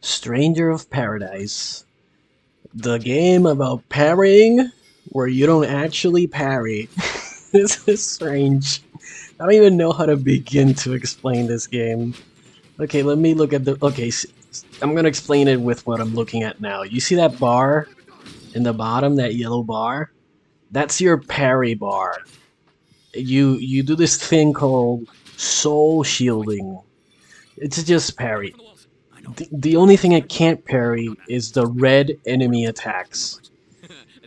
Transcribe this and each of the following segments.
Stranger of Paradise. The game about parrying where you don't actually parry. This is strange. I don't even know how to begin to explain this game. Okay, let me look at the... Okay, I'm gonna explain it with what I'm looking at now. You see that bar in the bottom, that yellow bar? That's your parry bar. You do this thing called soul shielding. It's just parry. The only thing I can't parry is the red enemy attacks.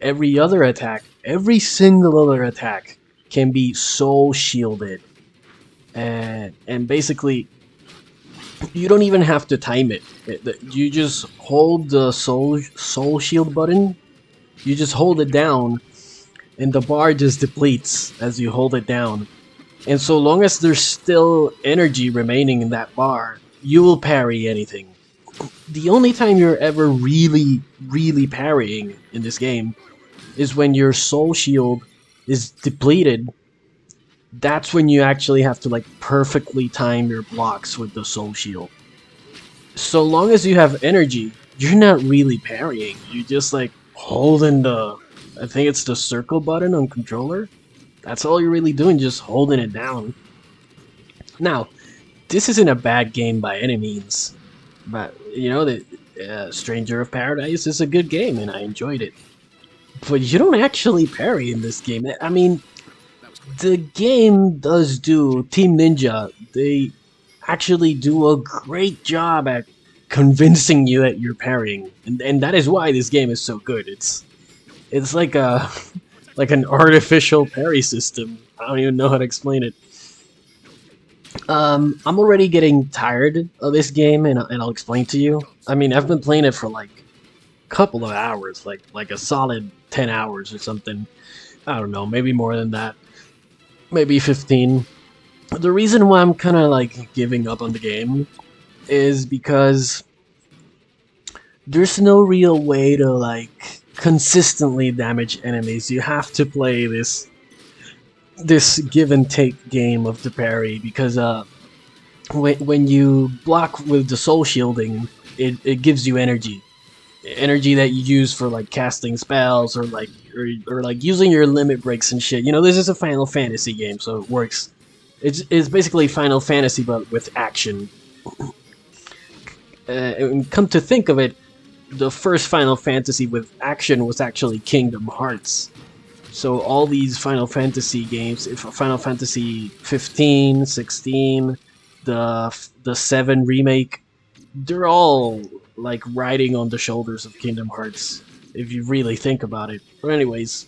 Every other attack, every single other attack can be soul shielded. And basically, you don't even have to time it. You just hold the soul shield button, you just hold it down, and the bar just depletes as you hold it down. And so long as there's still energy remaining in that bar, you will parry anything. The only time you're ever really parrying in this game is when your soul shield is depleted. That's when you actually have to like perfectly time your blocks with the soul shield. So long as you have energy, you're not really parrying. You're just like holding the, I think it's the circle button on controller. That's all you're really doing, just holding it down. Now, this isn't a bad game by any means, but you know that Stranger of Paradise is a good game and I enjoyed it. But you don't actually parry in this game. I mean, the game does do, Team Ninja, they actually do a great job at convincing you that you're parrying. And that is why this game is so good. It's like a like an artificial parry system. I don't even know how to explain it. I'm already getting tired of this game, and I'll explain to you. I mean, I've been playing it for like a couple of hours, like a solid 10 hours or something. I don't know, maybe more than that. Maybe 15. The reason why I'm kind of like giving up on the game is because there's no real way to like consistently damage enemies. You have to play this give and take game of the parry because when you block with the soul shielding, it gives you energy that you use for like casting spells or like or like using your limit breaks and shit. You know, this is a Final Fantasy game, so it works. It's basically Final Fantasy but with action. And come to think of it, the first Final Fantasy with action was actually Kingdom Hearts. So all these Final Fantasy games, if Final Fantasy 15, 16, the 7 remake, they're all like riding on the shoulders of Kingdom Hearts, if you really think about it. But anyways,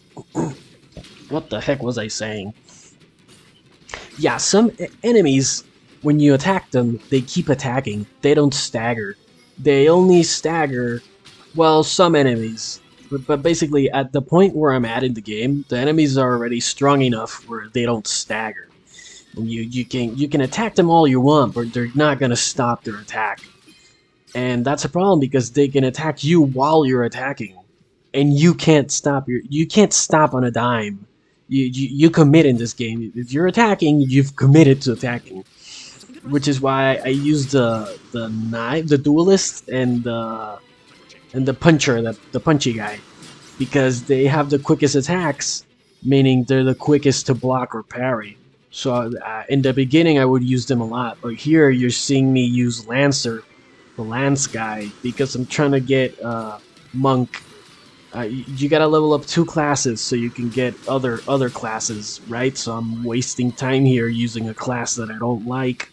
what the heck was I saying? Yeah, some enemies, when you attack them, they keep attacking. They don't stagger. They only stagger, well, some enemies. But basically, at the point where I'm at in the game, the enemies are already strong enough where they don't stagger. And you can attack them all you want, but they're not gonna stop their attack. And that's a problem because they can attack you while you're attacking, and you can't stop on a dime. You commit in this game. If you're attacking, you've committed to attacking. Which is why I use the knife, the duelist, and the puncher, the punchy guy, because they have the quickest attacks, meaning they're the quickest to block or parry. So in the beginning I would use them a lot, but here you're seeing me use Lancer, the Lance guy, because I'm trying to get Monk. You gotta level up 2 classes so you can get other classes, right? So I'm wasting time here using a class that I don't like.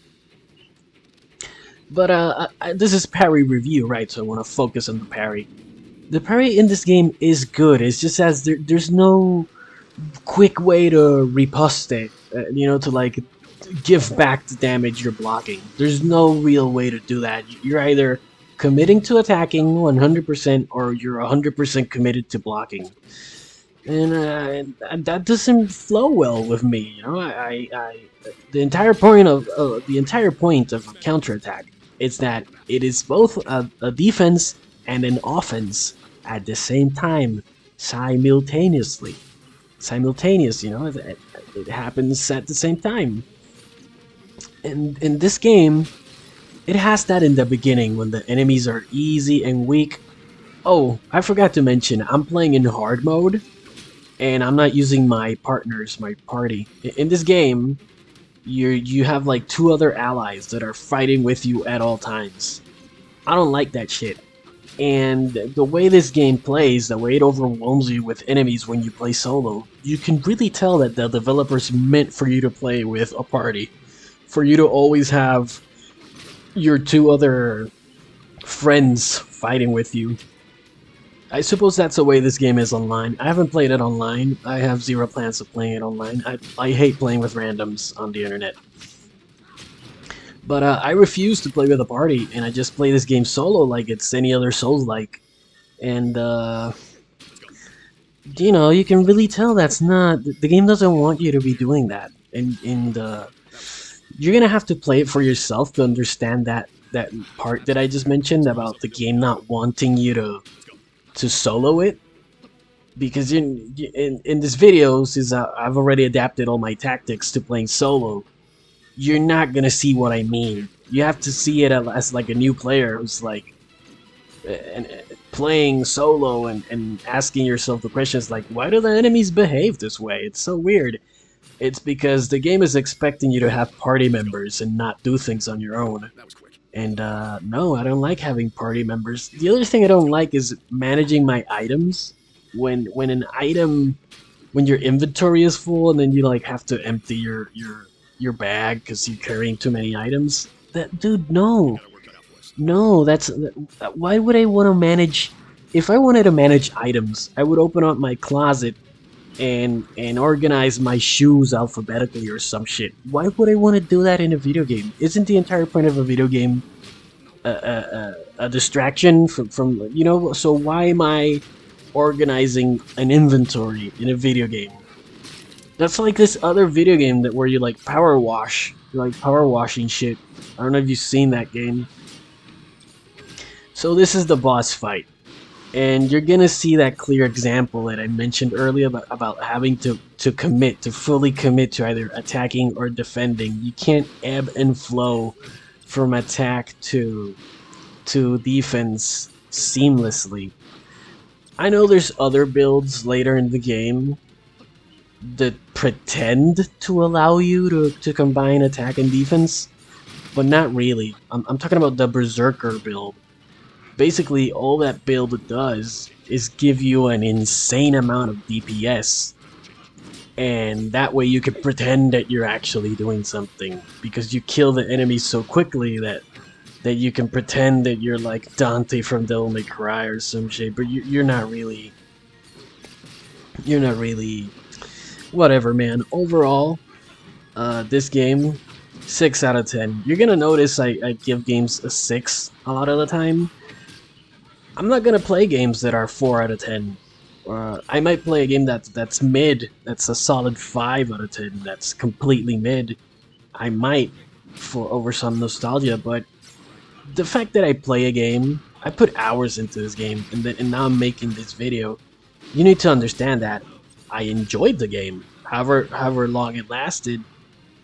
But this is parry review, right? So I want to focus on the parry. The parry in this game is good. It's just as there's no quick way to riposte, you know, to like give back the damage you're blocking. There's no real way to do that. You're either committing to attacking 100% or you're 100% committed to blocking. And that doesn't flow well with me, you know. The entire point of a counterattack is that it is both a defense and an offense at the same time, simultaneously. Simultaneous, you know, it happens at the same time. And in this game, it has that in the beginning when the enemies are easy and weak. Oh, I forgot to mention, I'm playing in hard mode, and I'm not using my partners, my party. In this game, you have like 2 other allies that are fighting with you at all times. I don't like that shit. And the way this game plays, the way it overwhelms you with enemies when you play solo, you can really tell that the developers meant for you to play with a party. For you to always have your 2 other friends fighting with you. I suppose that's the way this game is online. I haven't played it online. I have zero plans of playing it online. I hate playing with randoms on the internet. But I refuse to play with a party, and I just play this game solo like it's any other Souls-like. And, you know, you can really tell that's not... The game doesn't want you to be doing that. And you're gonna have to play it for yourself to understand that part that I just mentioned about the game not wanting you to solo it. Because in this video, since I've already adapted all my tactics to playing solo, you're not gonna see what I mean. You have to see it as like a new player who's like playing solo and asking yourself the questions like, why do the enemies behave this way? It's so weird. It's because the game is expecting you to have party members and not do things on your own. And no, I don't like having party members. The other thing I don't like is managing my items. When your inventory is full and then you like have to empty your bag because you're carrying too many items. That dude, no, that's why would I want to manage? If I wanted to manage items, I would open up my closet and organize my shoes alphabetically or some shit. Why would I want to do that in a video game? Isn't the entire point of a video game a distraction from you know? So why am I organizing an inventory in a video game? That's like this other video game that where you like power wash, you're like power washing shit. I don't know if you've seen that game. So this is the boss fight. And you're gonna see that clear example that I mentioned earlier about having to commit, to fully commit to either attacking or defending. You can't ebb and flow from attack to defense seamlessly. I know there's other builds later in the game that pretend to allow you to combine attack and defense, but not really. I'm talking about the Berserker build. Basically, all that build does is give you an insane amount of DPS, and that way you can pretend that you're actually doing something, because you kill the enemies so quickly that you can pretend that you're like Dante from Devil May Cry or some shit, but you're not really... You're not really... Whatever, man. Overall, this game, 6 out of 10. You're gonna notice I give games a 6 a lot of the time. I'm not gonna play games that are 4 out of 10. I might play a game that's mid, that's a solid 5 out of 10, that's completely mid. I might, for over some nostalgia, but the fact that I play a game, I put hours into this game, and now I'm making this video, you need to understand that I enjoyed the game, however long it lasted,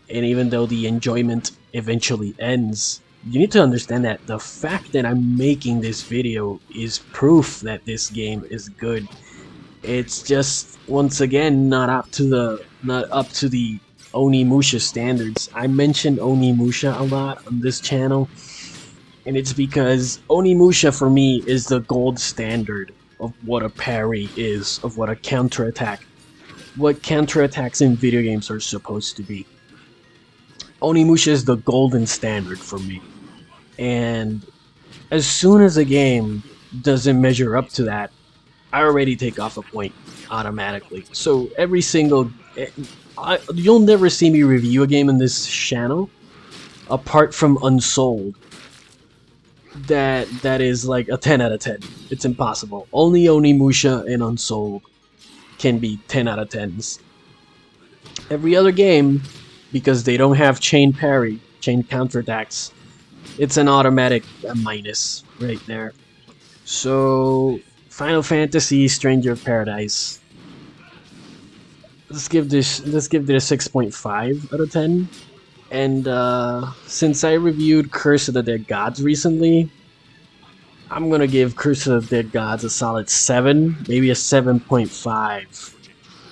and even though the enjoyment eventually ends, you need to understand that the fact that I'm making this video is proof that this game is good. It's just, once again, not up to the Onimusha standards. I mentioned Onimusha a lot on this channel, and it's because Onimusha for me is the gold standard of what a parry is, of what a counterattack, what counterattacks in video games are supposed to be. Onimusha is the golden standard for me. And as soon as a game doesn't measure up to that, I already take off a point automatically. So every single... you'll never see me review a game in this channel, apart from Unsold, that is like a 10 out of 10. It's impossible. Only Onimusha and Unsold can be 10 out of 10s. Every other game, because they don't have chain parry, chain counterattacks, it's an automatic minus right there. So, Final Fantasy Stranger of Paradise. Let's give this a 6.5 out of 10. And since I reviewed Curse of the Dead Gods recently, I'm gonna give Curse of the Dead Gods a solid 7, maybe a 7.5.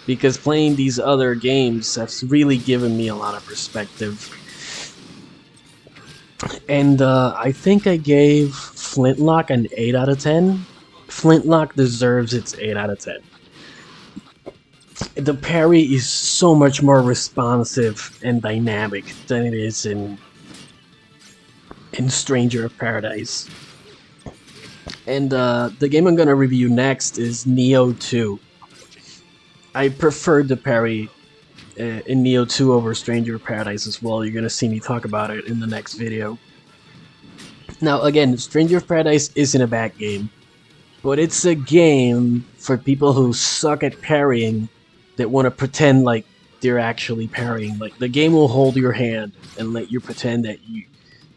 Because playing these other games has really given me a lot of perspective. And I think I gave Flintlock an 8 out of 10. Flintlock deserves its 8 out of 10. The parry is so much more responsive and dynamic than it is in Stranger of Paradise. And the game I'm gonna review next is Neo 2. I preferred the parry in Neo 2 over Stranger of Paradise as well. You're gonna see me talk about it in the next video. Now again, Stranger of Paradise isn't a bad game, but it's a game for people who suck at parrying that want to pretend like they're actually parrying. Like the game will hold your hand and let you pretend that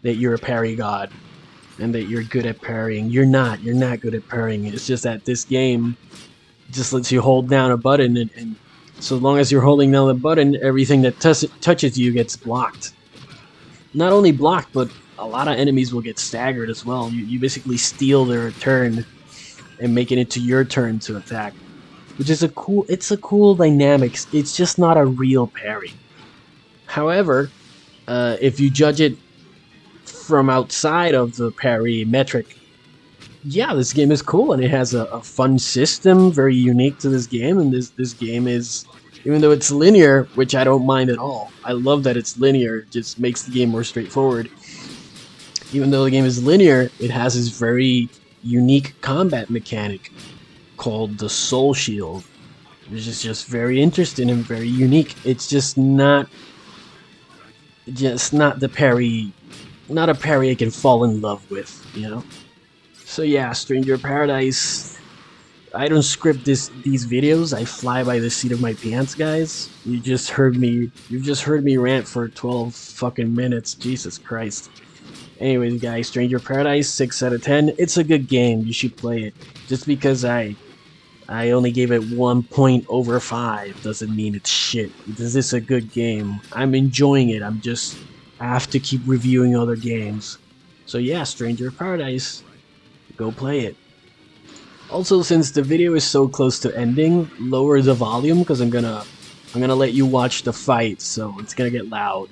you're a parry god and that you're good at parrying. You're not. You're not good at parrying. It's just that this game just lets you hold down a button, and so long as you're holding down the button, everything that touches you gets blocked. Not only blocked, but a lot of enemies will get staggered as well. You basically steal their turn and make it into your turn to attack, which is it's a cool dynamic. It's just not a real parry. However, if you judge it from outside of the parry metric, yeah, this game is cool and it has a fun system, very unique to this game. And this game is, even though it's linear, which I don't mind at all. I love that it's linear. It just makes the game more straightforward. Even though the game is linear, it has this very unique combat mechanic called the Soul Shield, which is just very interesting and very unique. It's just not the parry, not a parry I can fall in love with, you know. So yeah, Stranger of Paradise. I don't script these videos. I fly by the seat of my pants, guys. You just heard me rant for 12 fucking minutes. Jesus Christ. Anyways, guys, Stranger of Paradise, 6 out of 10. It's a good game. You should play it. Just because I only gave it 1 point over 5 doesn't mean it's shit. This is a good game. I'm enjoying it. I have to keep reviewing other games. So yeah, Stranger of Paradise. Go play it. Also, since the video is so close to ending, lower the volume because I'm gonna let you watch the fight, so it's gonna get loud.